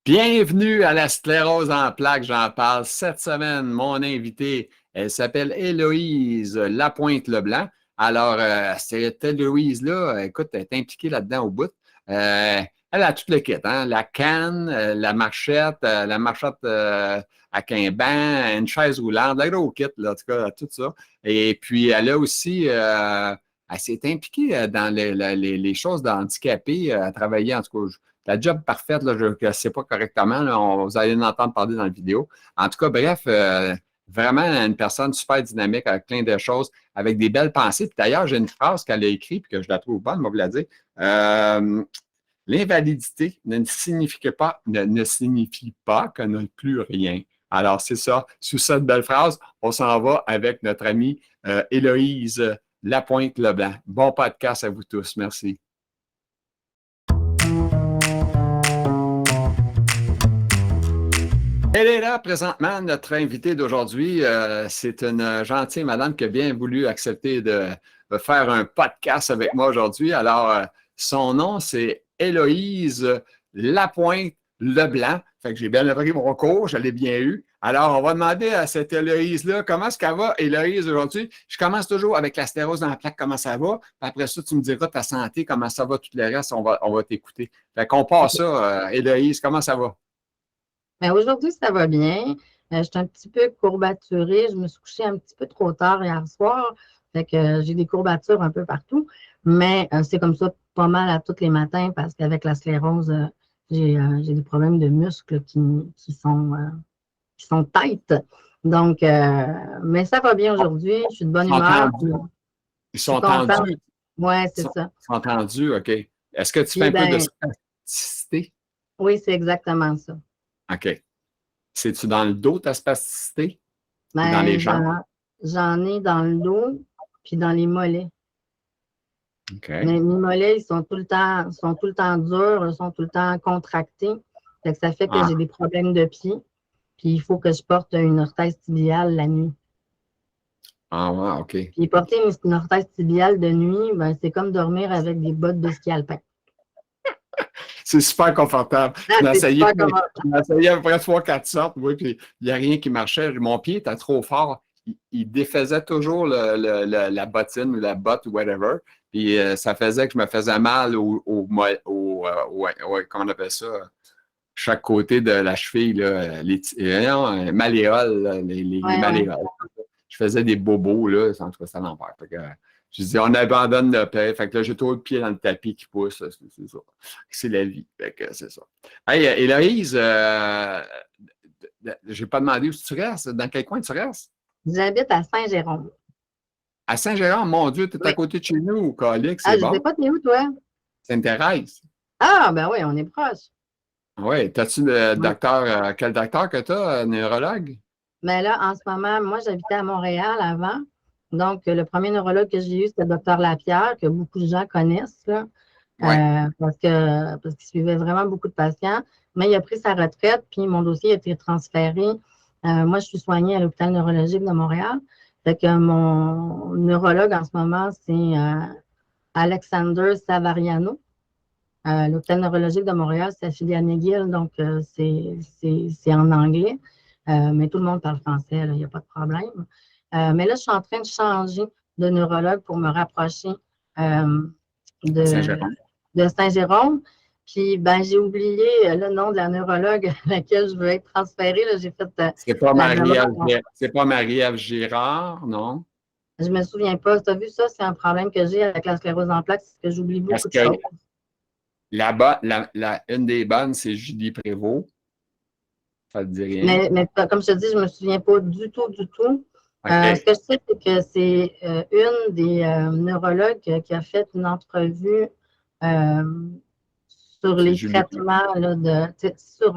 Bienvenue à la sclérose en plaques, j'en parle. Cette semaine, mon invitée, elle s'appelle Héloïse Lapointe-Leblanc. Alors, cette Héloïse-là, écoute, elle est impliquée là-dedans au bout. Elle a tout le kit, hein? La canne, la marchette à quimban, une chaise roulante, le gros kit, là, en tout cas, tout ça. Et puis, elle a aussi, elle s'est impliquée dans les choses d'handicapés, à travailler, en tout cas, la job parfaite, là, je ne sais pas correctement, là, vous allez en entendre parler dans la vidéo. En tout cas, bref, vraiment une personne super dynamique avec plein de choses, avec des belles pensées. Puis d'ailleurs, j'ai une phrase qu'elle a écrite, puis que je la trouve bonne, moi, vous la dire. L'invalidité ne signifie pas qu'on n'a plus rien. Alors, c'est ça. Sous cette belle phrase, on s'en va avec notre amie Héloïse Lapointe-Leblanc. Bon podcast à vous tous. Merci. Elle est là présentement, notre invitée d'aujourd'hui. C'est une gentille madame qui a bien voulu accepter de faire un podcast avec moi aujourd'hui. Alors, son nom, c'est Héloïse Lapointe-Leblanc. Fait que j'ai bien appris mon cours, je l'ai bien eu. Alors, on va demander à cette Héloïse-là, comment est-ce qu'elle va, Héloïse, aujourd'hui? Je commence toujours avec la sclérose dans la plaque, comment ça va? Puis après ça, tu me diras ta santé, comment ça va, tout le reste, on va t'écouter. Fait qu'on passe ça, Héloïse, comment ça va? Ben, aujourd'hui, ça va bien. Je suis un petit peu courbaturée. Je me suis couchée un petit peu trop tard hier soir. Fait que j'ai des courbatures un peu partout. Mais c'est comme ça pas mal à tous les matins parce qu'avec la sclérose, j'ai des problèmes de muscles qui sont tight. Donc, mais ça va bien aujourd'hui. Je suis de bonne humeur. Ils Je suis sont contente. tendus. Oui, Ils c'est ça. sont tendus, OK. Est-ce que tu fais Puis, un peu de ben, spasticité? oui, c'est exactement ça. OK. C'est-tu dans le dos, ta spasticité? Ou dans les Ben, jambes? j'en ai dans le dos puis dans les mollets. OK. Mais mes mollets, sont tout le temps durs, ils sont tout le temps contractés. Fait que ça fait que Ah, j'ai des problèmes de pied. Puis il faut que je porte une orthèse tibiale la nuit. ah ouais, OK. Puis porter une orthèse tibiale de nuit, ben, c'est comme dormir avec des bottes de ski alpin. C'est super confortable. Ah, c'est super comment. J'en ai essayé à peu près 3-4 sortes, oui, puis il n'y a rien qui marchait. Mon pied était trop fort. Il défaisait toujours la bottine ou la botte ou whatever. Puis ça faisait que je me faisais mal comment on appelle ça? Chaque côté de la cheville, là, malléoles, là, les Ouais, ouais. malléoles. Je faisais des bobos, là, en tout cas, ça l'envers. Je disais, on abandonne le paix. Fait que là, j'ai trop le pied dans le tapis qui pousse. C'est ça. C'est la vie. Fait que c'est ça. Hey, Héloïse, j'ai pas demandé où tu restes. Dans quel coin tu restes? J'habite à Saint-Jérôme. À Saint-Gérard, mon Dieu, tu es à Oui. côté de chez nous, Calique, Ah, c'est je sais bon. pas, t'es où, toi? Sainte-Thérèse. Ah, ben oui, on est proche. Oui. T'as-tu le Oui. docteur, quel docteur que tu as, neurologue? Mais là, en ce moment, moi, j'habitais à Montréal avant. Donc, le premier neurologue que j'ai eu, c'était le docteur Lapierre, que beaucoup de gens connaissent, là, Oui. parce qu'il suivait vraiment beaucoup de patients. Mais il a pris sa retraite, puis mon dossier a été transféré. Moi, je suis soignée à l'hôpital neurologique de Montréal. Fait que mon neurologue en ce moment, c'est Alexander Savariano. L'hôpital neurologique de Montréal, c'est affilié à McGill, donc c'est en anglais. Mais tout le monde parle français, il n'y a pas de problème. Mais là, je suis en train de changer de neurologue pour me rapprocher euh, de, Saint-Jérôme. de Saint-Jérôme. Puis, ben, j'ai oublié le nom de la neurologue à laquelle je veux être transférée. Là, j'ai fait C'est pas la Marie-Ève, demande. c'est pas Marie-Ève Girard, non? Je ne me souviens pas. Tu as vu ça? C'est un problème que j'ai avec la sclérose en plaques, c'est que j'oublie Parce beaucoup de que choses. là-bas, une des bonnes, c'est Julie Prévost. Ça ne te dit rien. Mais comme je te dis, je ne me souviens pas du tout, du tout. Ce OK. que je sais, c'est que c'est une des neurologues qui a fait une entrevue euh, sur C'est les Julie Prévost. traitements, là, sur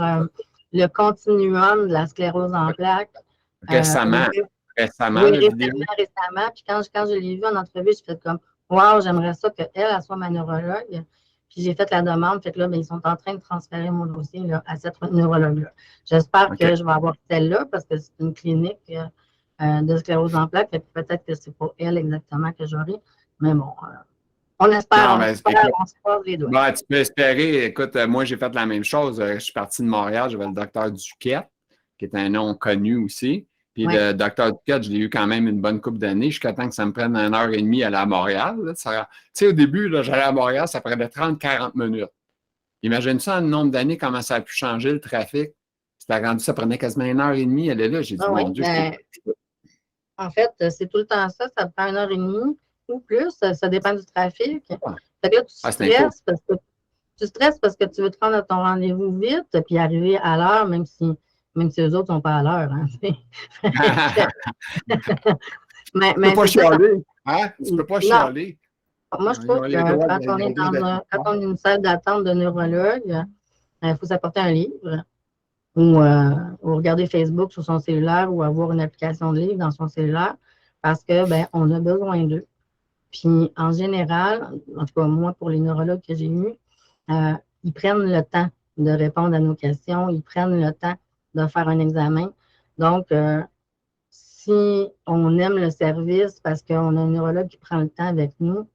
le continuum de la sclérose en plaques. Récemment, Oui, récemment, oui, la vidéo. récemment. Puis quand je l'ai vue en entrevue, je fait comme, waouh, j'aimerais ça qu'elle elle soit ma neurologue. Puis j'ai fait la demande. Fait que là, ben, ils sont en train de transférer mon dossier là, à cette neurologue-là. J'espère OK. que je vais avoir celle-là parce que c'est une clinique de sclérose en plaques. Peut-être que c'est pas elle exactement que j'aurai. Mais bon, On espère, Non, on mais espère, écoute, on se croise les doigts. tu peux espérer. Écoute, moi, j'ai fait la même chose. Je suis parti de Montréal, j'avais le docteur Duquette, qui est un nom connu aussi. Puis Oui. le docteur Duquette, je l'ai eu quand même une bonne couple d'années, jusqu'à temps que ça me prenne 1 heure et demie à aller à Montréal. Tu sais, au début, là, j'allais à Montréal, ça prenait 30-40 minutes. Imagine ça, le nombre d'années, comment ça a pu changer le trafic. C'était rendu, ça prenait quasiment 1 heure et demie. Elle est là, j'ai dit, Ah oui, mon Dieu, ben, en fait, c'est tout le temps ça. Ça prend 1 heure et demie ou plus. Ça dépend du trafic. Fait que là, c'est un coup. tu stresses parce que tu veux te rendre à ton rendez-vous vite puis arriver à l'heure, même si eux autres sont pas à l'heure. Hein, Tu peux mais pas c'est ça. chialer. Hein? Tu peux pas Non, chialer. moi, je Ils trouve ont les que droits quand on est quand on est dans une salle d'attente de neurologue, il faut s'apporter un livre ou regarder Facebook sur son cellulaire ou avoir une application de livre dans son cellulaire parce que ben, on a besoin d'eux. Puis en général, en tout cas moi pour les neurologues que j'ai eus, ils prennent le temps de répondre à nos questions, ils prennent le temps de faire un examen. Donc, si on aime le service parce qu'on a un neurologue qui prend le temps avec nous,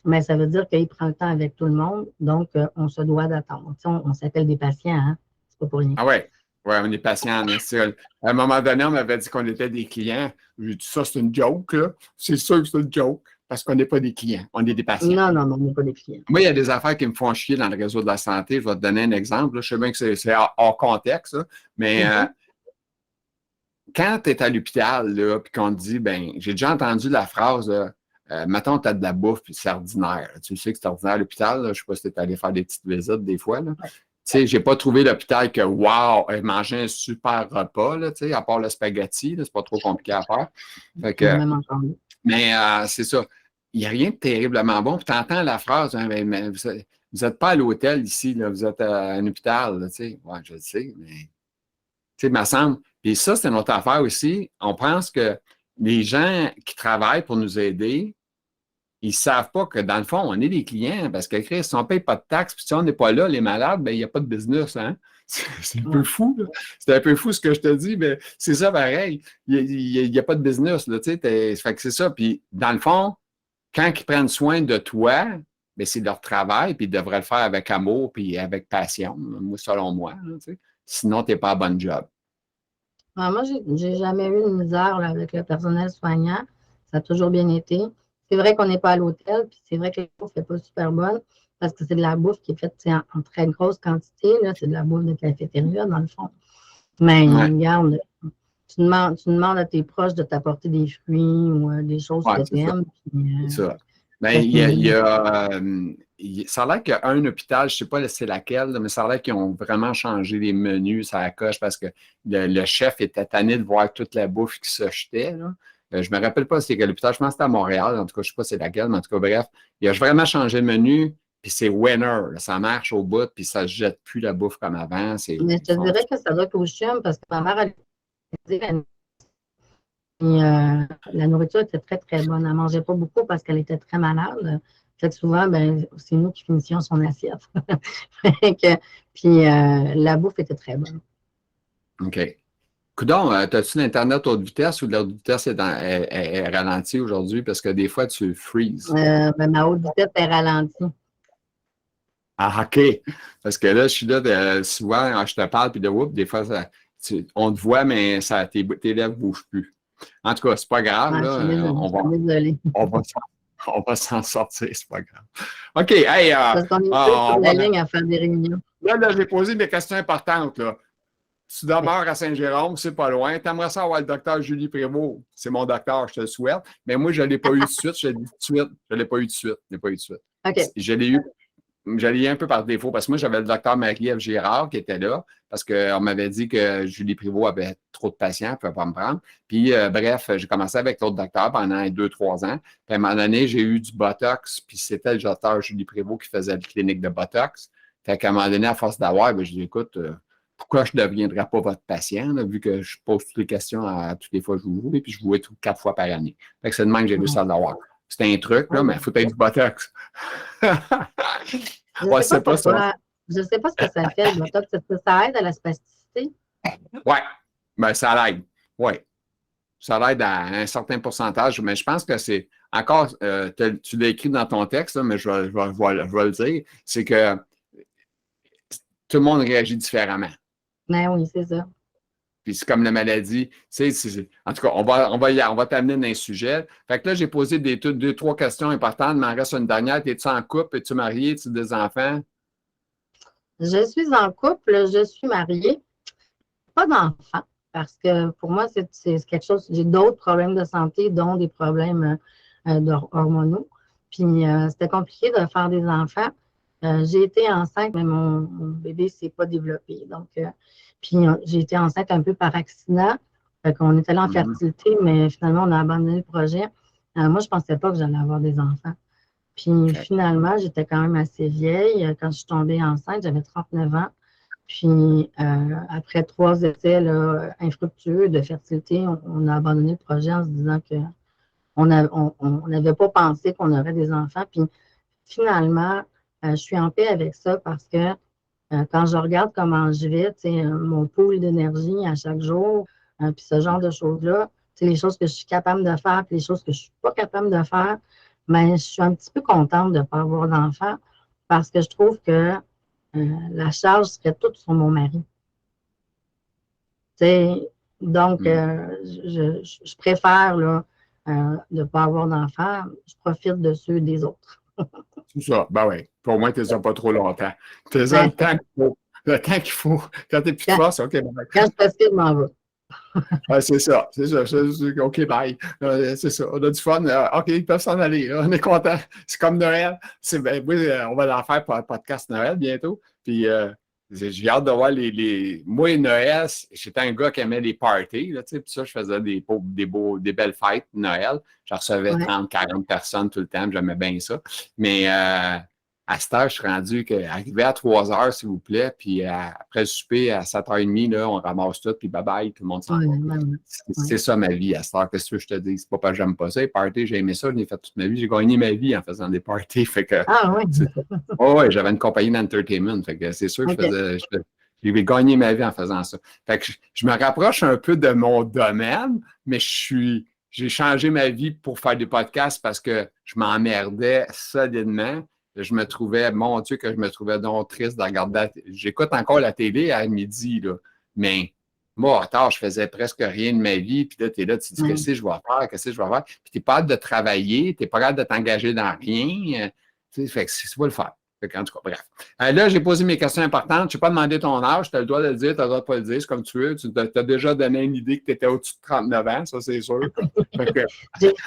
mais ça veut dire qu'il prend le temps avec tout le monde, donc on se doit d'attendre. Tu sais, on s'appelle des patients, hein? C'est pas pour rien. Ah ouais. Ouais, on est patient, hein, à un moment donné, on m'avait dit qu'on était des clients. J'ai dit, ça, c'est une joke, là. C'est sûr que c'est une joke, parce qu'on n'est pas des clients, on est des patients. Non, non, non, on n'est pas des clients. Moi, il y a des affaires qui me font chier dans le réseau de la santé. Je vais te donner un exemple. Là. Je sais bien que c'est hors contexte, là, mais quand tu es à l'hôpital, là, puis qu'on te dit, ben, j'ai déjà entendu la phrase, mettons, tu as de la bouffe, puis c'est ordinaire. Tu sais que c'est ordinaire à l'hôpital. Je ne sais pas si tu es allé faire des petites visites des fois. Là. Ouais. Tu sais, j'ai pas trouvé l'hôpital que, wow, manger un super repas, là, tu sais, à part le spaghetti, c'est pas trop compliqué à faire. Fait On a que, même entendu. mais c'est ça. Il n'y a rien de terriblement bon. Puis tu entends la phrase, hein, mais vous n'êtes pas à l'hôtel ici, là, vous êtes à un hôpital, là, tu sais. Ouais, je le sais, mais tu sais, il me semble. Puis ça, c'est notre affaire aussi. On pense que les gens qui travaillent pour nous aider, ils ne savent pas que dans le fond, on est des clients parce que Chris, si on ne paye pas de taxes, puis si on n'est pas là, les malades, ben, il n'y a pas de business, hein? C'est un peu fou, là. C'est un peu fou ce que je te dis, mais c'est ça pareil. Il n'y a pas de business, là, tu sais. Fait que c'est ça. Puis dans le fond, quand ils prennent soin de toi, ben, c'est leur travail, puis ils devraient le faire avec amour, puis avec passion, moi, selon moi, là, tu sais. Sinon, tu n'es pas à bon job. Moi, j'ai jamais eu de misère là, avec le personnel soignant. Ça a toujours bien été. C'est vrai qu'on n'est pas à l'hôtel, puis c'est vrai que la bouffe n'est pas super bonne parce que c'est de la bouffe qui est faite en très grosse quantité. C'est de la bouffe de cafétéria, dans le fond. Mais Ouais, regarde, tu demandes à tes proches de t'apporter des fruits ou des choses ouais, que c'est tu ça. aimes. C'est ça. Ben, Ça finit. ça a l'air qu'il y a un hôpital, je ne sais pas c'est laquelle, là, mais ça a l'air qu'ils ont vraiment changé les menus, ça coche, parce que le chef était tanné de voir toute la bouffe qui se jetait. Là. Je ne me rappelle pas c'est quel hôpital, je pense que c'était à Montréal, en tout cas, je ne sais pas c'est laquelle, mais en tout cas, bref, il a vraiment changé le menu, puis c'est winner, là, ça marche au bout, puis ça ne se jette plus la bouffe comme avant. Mais je te dirais que ça doit être au CHUM parce que ma mère, elle disait, la nourriture était très, très bonne. Elle ne mangeait pas beaucoup parce qu'elle était très malade. Fait que souvent, ben, c'est nous qui finissions son assiette. Puis la bouffe était très bonne. OK. Coudon, as-tu l'Internet haute vitesse ou la haute vitesse est ralentie aujourd'hui? Parce que des fois, tu freezes. Ben, ma haute vitesse est ralentie. Ah, OK. Parce que là, je suis là, souvent, je te parle, puis de whoop, des fois, on te voit, mais tes lèvres ne bougent plus. En tout cas, c'est pas grave, Ouais, je là. suis désolée. On va s'en sortir, c'est pas grave. OK, hey, Parce qu'on est deux sur la ligne à faire des réunions. là, j'ai posé mes questions importantes, là. Tu demeures à Saint-Jérôme, c'est pas loin. Tu aimerais ça avoir le docteur Julie Prévost. C'est mon docteur, je te le souhaite. Mais moi, je ne l'ai pas eu de suite. Je l'ai dit tout de suite. Je ne l'ai pas eu de suite. Je l'ai pas eu de suite. OK. Je l'ai eu un peu par défaut parce que moi, j'avais le docteur Marie-Ève Girard qui était là parce qu'on m'avait dit que Julie Prévost avait trop de patients, elle ne pouvait pas me prendre. Puis, bref, j'ai commencé avec l'autre docteur pendant 2-3 ans. Puis, à un moment donné, j'ai eu du Botox, puis c'était le docteur Julie Prévost qui faisait la clinique de Botox. Fait qu'à un moment donné, à force d'avoir, je dis, écoute, pourquoi je ne deviendrais pas votre patient, là, vu que je pose toutes les questions à toutes les fois que je vous vois, et puis je vous vois 4 fois par année. Fait que c'est de même que j'ai réussi à l'avoir. C'est un truc, là, mais il faut être du Botox. Je sais pas pourquoi. Je ne sais pas ce que ça fait, le Botox. Est-ce que ça aide à la spasticité? Oui, ben, ça l'aide. Oui. Ça l'aide à un certain pourcentage, mais je pense que c'est encore, tu l'as écrit dans ton texte, là, mais je vais le dire, c'est que tout le monde réagit différemment. Ben oui, c'est ça. Puis c'est comme la maladie. En tout cas, on va t'amener dans un sujet. Fait que là, j'ai posé deux, trois questions importantes, mais il m'en reste une dernière. Es-tu en couple? Es-tu marié? Es-tu des enfants? Je suis en couple, je suis mariée, pas d'enfant, parce que pour moi, c'est quelque chose, j'ai d'autres problèmes de santé, dont des problèmes hormonaux. Puis c'était compliqué de faire des enfants. J'ai été enceinte, mais mon bébé ne s'est pas développé. Donc, puis j'ai été enceinte un peu par accident. Fait qu'on est allé en Mhm. fertilité, mais finalement, on a abandonné le projet. Moi, je ne pensais pas que j'allais avoir des enfants. Puis OK. finalement, j'étais quand même assez vieille. Quand je suis tombée enceinte, j'avais 39 ans. Puis après 3 essais là, infructueux de fertilité, on a abandonné le projet en se disant qu'on n'avait pas pensé qu'on aurait des enfants. Puis finalement, je suis en paix avec ça parce que quand je regarde comment je vais, mon pool d'énergie à chaque jour, puis ce genre de choses-là, les choses que je suis capable de faire, puis les choses que je ne suis pas capable de faire, mais je suis un petit peu contente de ne pas avoir d'enfant parce que je trouve que la charge serait toute sur mon mari. Donc, Mhm. je préfère là, de ne pas avoir d'enfant. Je profite de ceux des autres. C'est ça. Ben oui. Puis au moins, tu les pas trop longtemps. Tu les Ben, le temps qu'il faut. Le temps qu'il faut. Quand tu n'es plus de quand, force, OK, ben, quand je postule, je m'en vais. ouais, c'est ça. C'est ça. OK, bye. C'est ça. On a du fun. OK, ils peuvent s'en aller. Là. On est content. C'est comme Noël. Oui, on va en faire pour un podcast Noël bientôt. Puis, j'ai hâte de voir Moi, Noël, j'étais un gars qui aimait les parties. Là, puis ça, je faisais des belles fêtes de Noël. Je recevais Ouais. 30, 40 personnes tout le temps. J'aimais bien ça. Mais à cette heure, je suis rendu qu'arriver à 3 heures, s'il vous plaît, puis après le souper, à 7h30, là, on ramasse tout, puis bye-bye, tout le monde s'en Ouais, va. ouais. C'est ça ma vie à cette heure. Qu'est-ce que je te dis? C'est pas parce que j'aime pas ça. Les parties, j'ai aimé ça, je l'ai fait toute ma vie. J'ai gagné ma vie en faisant des parties. Fait que Ah oui, c'est ça. Oh, ouais, j'avais une compagnie d'entertainment. Fait que c'est sûr que OK. j'ai gagné ma vie en faisant ça. Fait que je me rapproche un peu de mon domaine, mais j'ai changé ma vie pour faire des podcasts parce que je m'emmerdais solidement. Je me trouvais, mon Dieu, que je me trouvais donc triste de regarder. J'écoute encore la télé à midi, là, mais moi, tard, je faisais presque rien de ma vie. Puis là, tu es là, tu te dis, Ouais. qu'est-ce que je vais faire, qu'est-ce que je vais faire. Puis tu n'es pas hâte de travailler, tu n'es pas hâte de t'engager dans rien. Tu sais, fait que c'est pas le faire. Fait en tout cas, bref. Là, j'ai posé mes questions importantes. Je n'ai pas demandé ton âge. Tu as le droit de le dire, tu as le droit de pas le dire. C'est comme tu veux. Tu as déjà donné une idée que tu étais au-dessus de 39 ans, ça, c'est sûr. Fait que,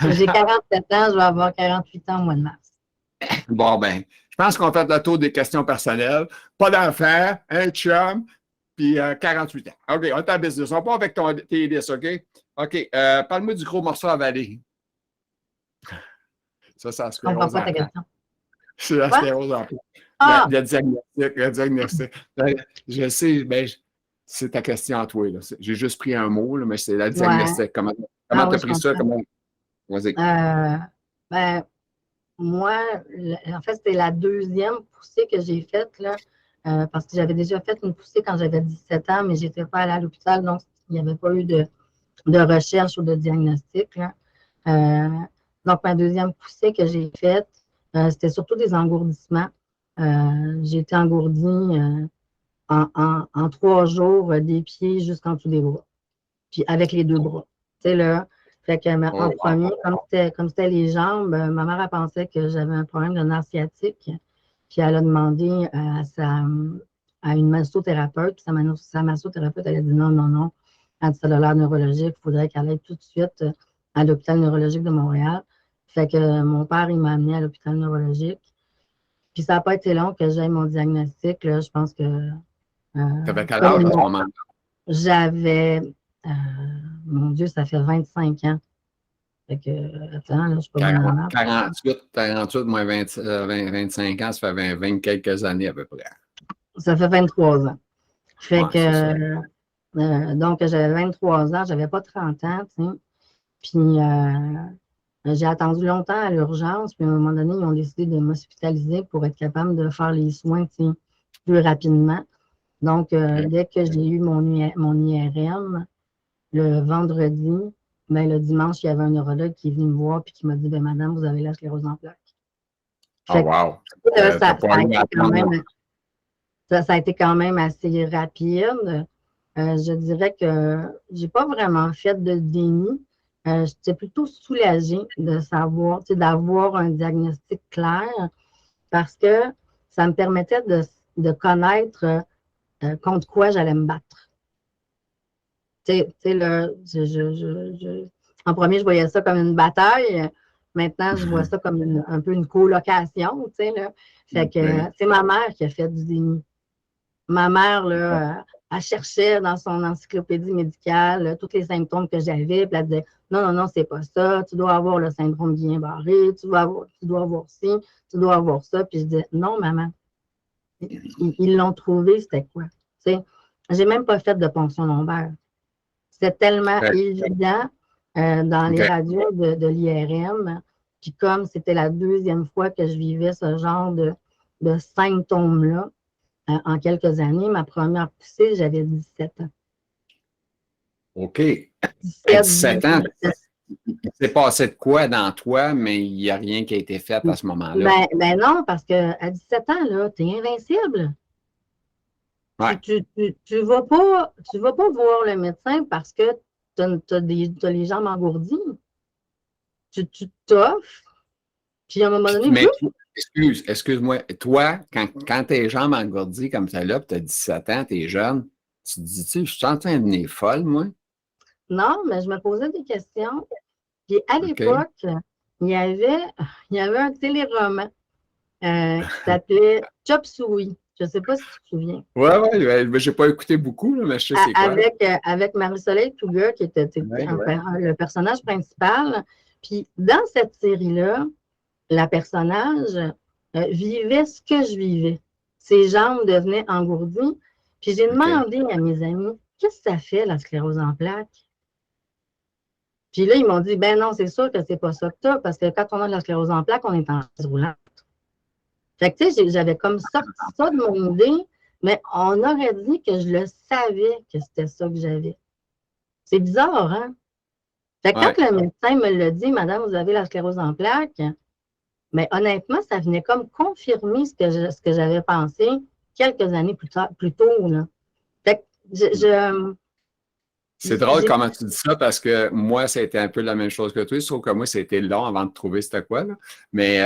J'ai 47 ans, je vais avoir 48 ans au mois de mars. bon, ben, je pense qu'on fait le tour des questions personnelles. Pas d'enfant, un chum, puis 48 ans. OK, on est en business. On part avec tes listes, OK? OK, parle-moi du gros morceau à avaler. Ça, c'est la Je comprends sclérose pas en ta plaques. question. C'est la Quoi? sclérose en plaques. Ah! Le diagnostic, le diagnostic. Je sais, ben, c'est ta question à toi. J'ai juste pris un mot, là, mais c'est le Ouais. diagnostic. Comment Ah tu oui, as je pris ça? comprends. Vas-y. Ben, moi, en fait, c'était la deuxième poussée que j'ai faite, là, parce que j'avais déjà fait une poussée quand j'avais 17 ans, mais je n'étais pas allée à l'hôpital, donc il n'y avait pas eu de recherche ou de diagnostic, là. Euh, donc, ma deuxième poussée que j'ai faite, c'était surtout des engourdissements. J'ai été engourdie en 3 jours des pieds jusqu'en dessous des bras, puis avec les deux bras. Tu sais, là, fait que, en Oh, wow. premier, comme c'était les jambes, ma mère, elle pensait que j'avais un problème de nerf sciatique, puis elle a demandé à une massothérapeute, puis sa massothérapeute, elle a dit non, non, non, elle a dit ça a l'air neurologique, il faudrait qu'elle aille tout de suite à l'hôpital neurologique de Montréal. Fait que mon père, il m'a amené à l'hôpital neurologique. Puis ça n'a pas été long que j'aie mon diagnostic. Là, je pense que Tu avais quel comme âge à ce moment-là? j'avais, euh, mon Dieu, ça fait 25 ans. Fait que, attends, là, je ne suis pas bonne en maths. 48 moins 25 ans, ça fait 20 quelques années à peu près. Ça fait 23 ans. Fait Ouais, c'est ça. que, donc, j'avais 23 ans, j'avais pas 30 ans, tu sais. Puis, j'ai attendu longtemps à l'urgence, puis à un moment donné, ils ont décidé de m'hospitaliser pour être capable de faire les soins, tu sais, plus rapidement. Donc, OK. dès que j'ai eu mon IRM, le vendredi, ben, le dimanche, il y avait un neurologue qui est venu me voir et qui m'a dit, ben, madame, vous avez la sclérose en plaques. Oh, wow. Ça, T'as pas eu à attendre. ça a été quand même assez rapide. Je dirais que j'ai pas vraiment fait de déni. J'étais plutôt soulagée de savoir, d'avoir un diagnostic clair parce que ça me permettait de connaître contre quoi j'allais me battre. En premier, je voyais ça comme une bataille. Maintenant, je vois ça comme un peu une colocation. Là. Fait que c'est ma mère qui a fait du déni. Ma mère, là, elle cherchait dans son encyclopédie médicale tous les symptômes que j'avais. Puis elle disait, non, non, non, c'est pas ça. Tu dois avoir le syndrome Guillain-Barré. Tu dois avoir ci, tu dois avoir ça. Puis je disais, non, maman. Ils l'ont trouvé, c'était quoi? J'ai même pas fait de ponction lombaire. C'était tellement évident dans les radios de l'IRM. Puis comme c'était la deuxième fois que je vivais ce genre de symptômes-là, en quelques années, ma première poussée, j'avais 17 ans. OK. À 17 ans, il s'est passé de quoi dans toi, mais il n'y a rien qui a été fait à ce moment-là. Ben non, parce qu'à 17 ans, tu es invincible. Ouais. Tu vas pas voir le médecin parce que tu as les jambes engourdies. Tu t'offres, puis à un moment donné, Mais excuse-moi, toi, quand tes jambes engourdies comme ça là, tu as 17 ans, tu es jeune, tu te dis-tu, je suis en train de devenir folle, moi? non, mais je me posais des questions. Puis à OK. l'époque, il y avait un téléroman qui s'appelait Chop Suey. Je ne sais pas si tu te souviens. Oui, je n'ai pas écouté beaucoup, là, mais je sais c'est quoi. Avec Marie-Soleil Touga, qui était le personnage principal. Puis dans cette série-là, la personnage vivait ce que je vivais. Ses jambes devenaient engourdies. Puis j'ai demandé à mes amis, qu'est-ce que ça fait, la sclérose en plaques? Puis là, ils m'ont dit, ben non, c'est sûr que c'est pas ça que tu as, parce que quand on a de la sclérose en plaques, on est en chaise roulante. Fait que, tu sais, j'avais comme sorti ça de mon idée, mais on aurait dit que je le savais que c'était ça que j'avais. C'est bizarre, hein? Fait que quand le médecin me l'a dit, madame, vous avez la sclérose en plaques, mais honnêtement, ça venait comme confirmer ce que j'avais pensé quelques années plus tôt, là. Fait que c'est drôle comment tu dis ça parce que moi, ça a été un peu la même chose que toi, sauf que moi, c'était long avant de trouver c'était quoi. Là. Mais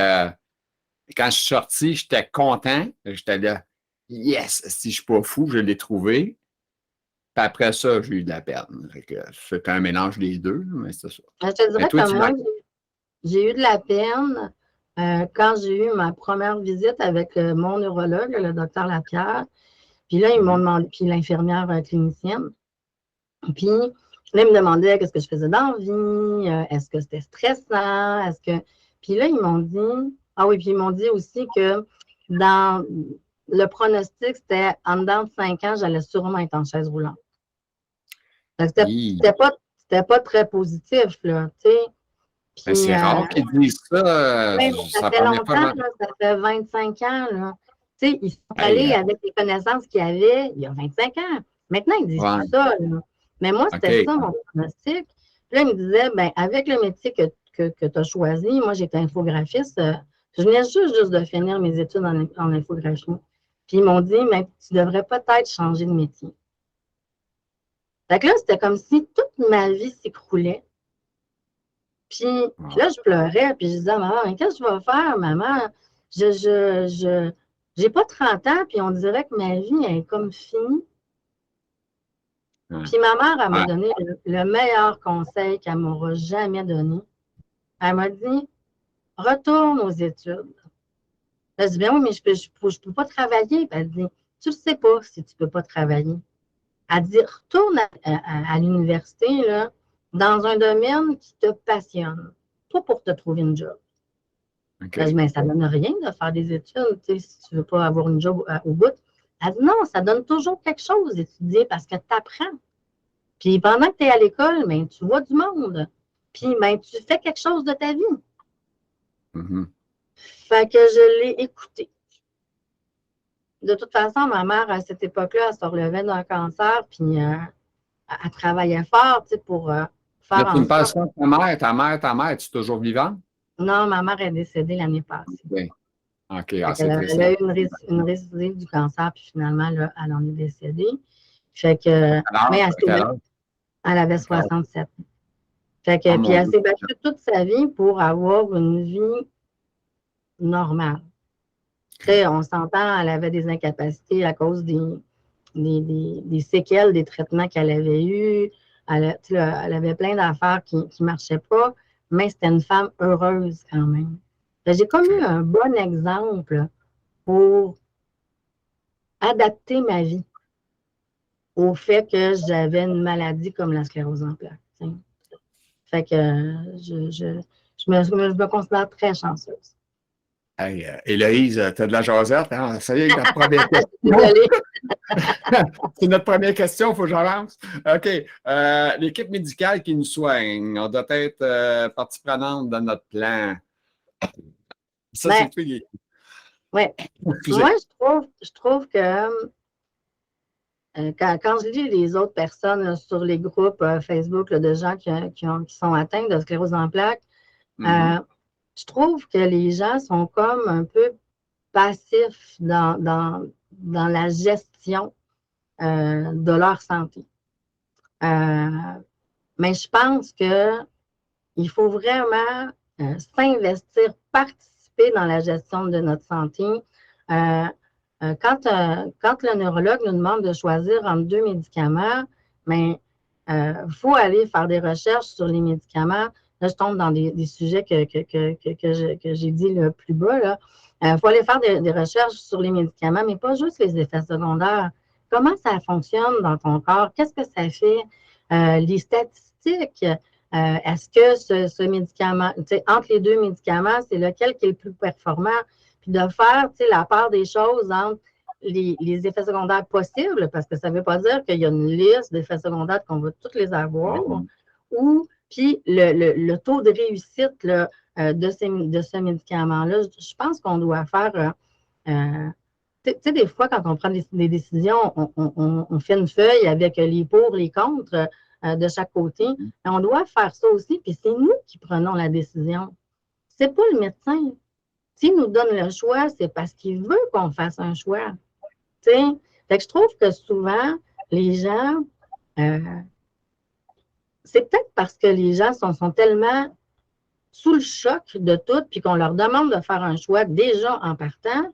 quand je suis sorti, j'étais content. J'étais là, yes, si je suis pas fou, je l'ai trouvé. Puis après ça, j'ai eu de la peine. C'était un mélange des deux, mais c'est ça. je te Mais dirais toi, que moi, j'ai eu de la peine quand j'ai eu ma première visite avec mon neurologue, le docteur Lapierre. Puis là, ils m'ont demandé, puis l'infirmière clinicienne. Puis là, ils me demandaient qu'est-ce que je faisais dans la vie, est-ce que c'était stressant, Puis là, ils m'ont dit, ah oui, puis ils m'ont dit aussi que dans le pronostic, c'était en dedans de 5 ans, j'allais sûrement être en chaise roulante. C'était pas très positif, là, tu sais. Ben, c'est rare qu'ils disent ça. Ça fait longtemps, là, ça fait 25 ans, là. Tu sais, ils sont allés avec les connaissances qu'ils avaient il y a 25 ans. Maintenant, ils disent tout ça, là. Mais moi, c'était ça mon pronostic. Puis là, ils me disaient, ben, avec le métier que tu as choisi, moi, j'étais infographiste. Je venais juste de finir mes études en infographie. Puis ils m'ont dit, mais tu devrais peut-être changer de métier. Fait que là, c'était comme si toute ma vie s'écroulait. Puis là, je pleurais, puis je disais, maman, mais qu'est-ce que je vais faire, maman? J'ai pas 30 ans, puis on dirait que ma vie est comme finie. Puis ma mère, elle m'a donné le meilleur conseil qu'elle m'aura jamais donné. Elle m'a dit, retourne aux études. Elle dit, bien oui, mais je peux pas travailler. Puis elle dit, tu ne sais pas si tu peux pas travailler. Elle dit, retourne à l'université, là, dans un domaine qui te passionne. Pas pour te trouver une job. Mais ça ne donne rien de faire des études, si tu ne veux pas avoir une job au bout. Elle dit non, ça donne toujours quelque chose d'étudier parce que tu apprends. Puis pendant que tu es à l'école, ben, tu vois du monde. Puis ben, tu fais quelque chose de ta vie. Fait que je l'ai écouté. De toute façon, ma mère, à cette époque-là, elle se relevait d'un cancer, puis elle travaillait fort pour Là, faire tu en me parles sorte. ça de ta mère, es-tu toujours vivante? Non, ma mère est décédée l'année passée. Oui. OK, Fait c'est qu'elle récent. a eu une récidive du cancer, puis finalement, là, elle en est décédée. Fait que, mais À quel âge? elle avait À quel âge? 67 ans. Fait que, Oh puis mon elle Dieu. s'est battue toute sa vie pour avoir une vie normale. Tu sais, on s'entend, elle avait des incapacités à cause des séquelles des traitements qu'elle avait eus. Elle avait plein d'affaires qui ne marchaient pas, mais c'était une femme heureuse quand même. J'ai comme eu un bon exemple pour adapter ma vie au fait que j'avais une maladie comme la sclérose en plaques. T'sais. Fait que je me considère très chanceuse. Hey, Héloïse, tu as de la jasette, hein? Ça y est, notre première question. Désolée. C'est notre première question, il faut que j'avance. OK. L'équipe médicale qui nous soigne, on doit être partie prenante de notre plan. Ça, Ben, c'est tout. ouais. Moi, Excusez. je trouve que quand je lis les autres personnes là, sur les groupes Facebook là, de gens qui sont atteints de sclérose en plaques, Mhm. je trouve que les gens sont comme un peu passifs dans la gestion de leur santé. Euh, mais je pense qu'il faut vraiment s'investir, participer dans la gestion de notre santé. Quand le neurologue nous demande de choisir entre deux médicaments, mais faut aller faire des recherches sur les médicaments. Là, je tombe dans des sujets que j'ai dit le plus bas. Là. Faut aller faire des recherches sur les médicaments, mais pas juste les effets secondaires. Comment ça fonctionne dans ton corps? Qu'est-ce que ça fait? Les statistiques. Est-ce que ce médicament, entre les deux médicaments, c'est lequel qui est le plus performant? Puis de faire la part des choses entre les effets secondaires possibles, parce que ça ne veut pas dire qu'il y a une liste d'effets secondaires qu'on va tous les avoir, ou puis le taux de réussite là, de ce médicament-là. Je pense qu'on doit faire. Tu sais, des fois, quand on prend des décisions, on fait une feuille avec les pour, les contre de chaque côté. Et on doit faire ça aussi, puis c'est nous qui prenons la décision. C'est pas le médecin. S'il nous donne le choix, c'est parce qu'il veut qu'on fasse un choix. Tu sais? Fait que je trouve que souvent, les gens, euh, c'est peut-être parce que les gens sont tellement sous le choc de tout, puis qu'on leur demande de faire un choix déjà en partant,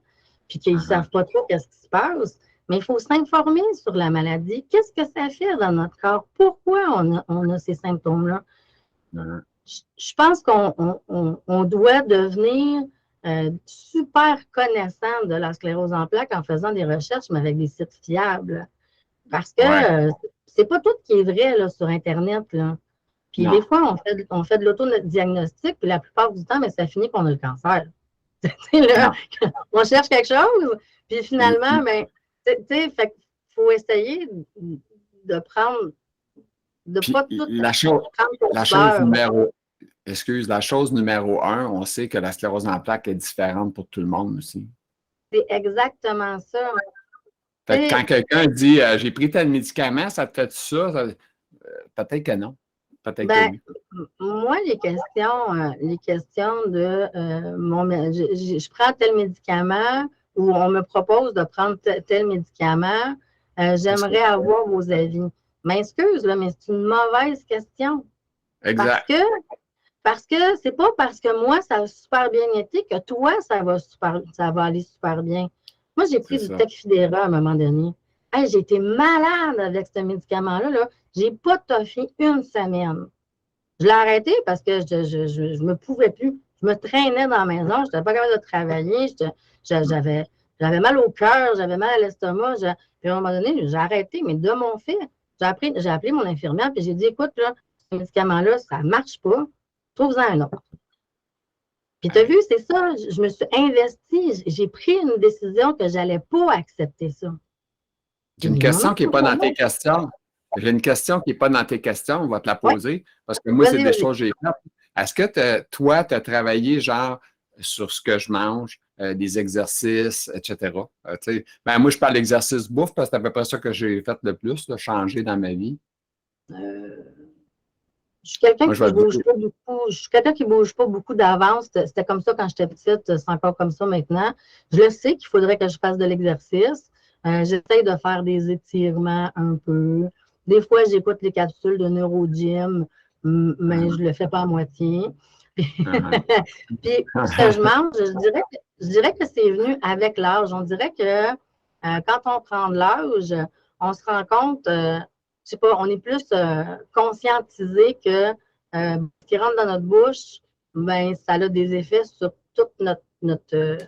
puis qu'ils ne savent pas trop qu'est-ce qui se passe. Mais il faut s'informer sur la maladie. Qu'est-ce que ça fait dans notre corps? Pourquoi on a ces symptômes-là? Je pense qu'on doit devenir super connaissant de la sclérose en plaques en faisant des recherches, mais avec des sites fiables. Parce que Ouais. c'est pas tout qui est vrai là, sur Internet. Là. Puis Non. des fois, on fait de l'autodiagnostic, puis la plupart du temps, mais ça finit qu'on a le cancer. Là, on cherche quelque chose, puis finalement, ben, fait faut essayer de prendre, de Puis pas tout prendre pour la du chose beurre. la chose numéro un, on sait que la sclérose en plaques est différente pour tout le monde aussi. C'est exactement ça. Fait que quand quelqu'un dit j'ai pris tel médicament, ça te fait ça? Peut-être que non. Peut-être que Ben, oui. moi, les questions de je prends tel médicament ou on me propose de prendre tel médicament, j'aimerais avoir vos avis. M'excuse, là, mais c'est une mauvaise question. Parce Exact. que c'est pas parce que moi, ça a super bien été que toi, ça va aller super bien. Moi, j'ai C'est pris du ça. Tecfidera à un moment donné. Hey, j'ai été malade avec ce médicament-là. Là. J'ai pas toffé une semaine. Je l'ai arrêté parce que je me pouvais plus. Je me traînais dans la maison, je n'étais pas capable de travailler, j'avais mal au cœur, j'avais mal à l'estomac. Puis à un moment donné, j'ai arrêté, mais de mon fait, j'ai appelé mon infirmière, puis j'ai dit, écoute, là, ce médicament-là, ça ne marche pas, trouve-en un autre. Puis tu as vu, c'est ça, je me suis investie, j'ai pris une décision que je n'allais pas accepter ça. J'ai une question qui n'est pas dans tes questions. J'ai une question qui n'est pas dans tes questions, on va te la Oui, poser, parce que moi, c'est vas-y, des vas-y. choses que j'ai faites. Est-ce que toi, tu as travaillé genre sur ce que je mange, des exercices, etc.? Ben, moi, je parle d'exercice bouffe parce que c'est à peu près ça que j'ai fait le plus, là, changer dans ma vie. Euh, Je suis quelqu'un Moi, je qui vais te bouge dire. pas beaucoup. Je suis quelqu'un qui bouge pas beaucoup d'avance. C'était comme ça quand j'étais petite. C'est encore comme ça maintenant. Je le sais qu'il faudrait que je fasse de l'exercice. J'essaie de faire des étirements un peu. Des fois, j'écoute les capsules de NeuroGym, mais je le fais pas à moitié. Puis, ce que je mange, je dirais que c'est venu avec l'âge. On dirait que quand on prend de l'âge, on se rend compte, je sais pas, on est plus conscientisé que ce qui rentre dans notre bouche, ben, ça a des effets sur toute notre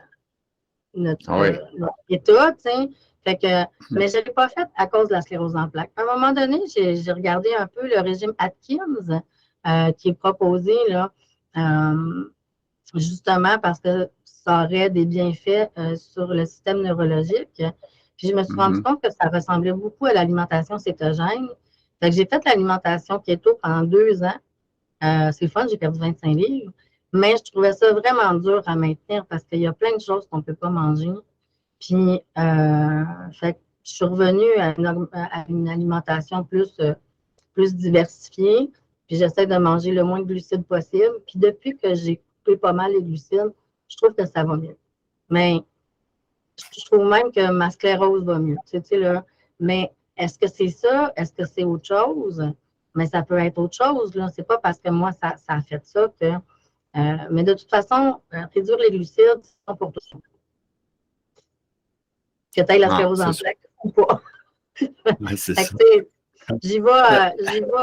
état, tu sais. Fait que, mais je ne l'ai pas fait à cause de la sclérose en plaques. À un moment donné, j'ai regardé un peu le régime Atkins qui est proposé, là, justement parce que ça aurait des bienfaits sur le système neurologique. Puis je me suis rendu compte que ça ressemblait beaucoup à l'alimentation cétogène. Fait que j'ai fait l'alimentation keto pendant 2 ans. C'est le fun, j'ai perdu 25 livres. Mais je trouvais ça vraiment dur à maintenir parce qu'il y a plein de choses qu'on ne peut pas manger. Puis, fait que je suis revenue à une alimentation plus diversifiée. Puis, j'essaie de manger le moins de glucides possible. Puis, depuis que j'ai coupé pas mal les glucides, je trouve que ça va mieux. Mais je trouve même que ma sclérose va mieux. Tu sais, là. Mais est-ce que c'est ça? Est-ce que c'est autre chose? Mais ça peut être autre chose. Là. C'est pas parce que moi, ça a fait ça que. Mais de toute façon, réduire les glucides, c'est pour tout ça. Que tu aies la sclérose en plaques ou pas. Ouais, c'est ça. J'y vais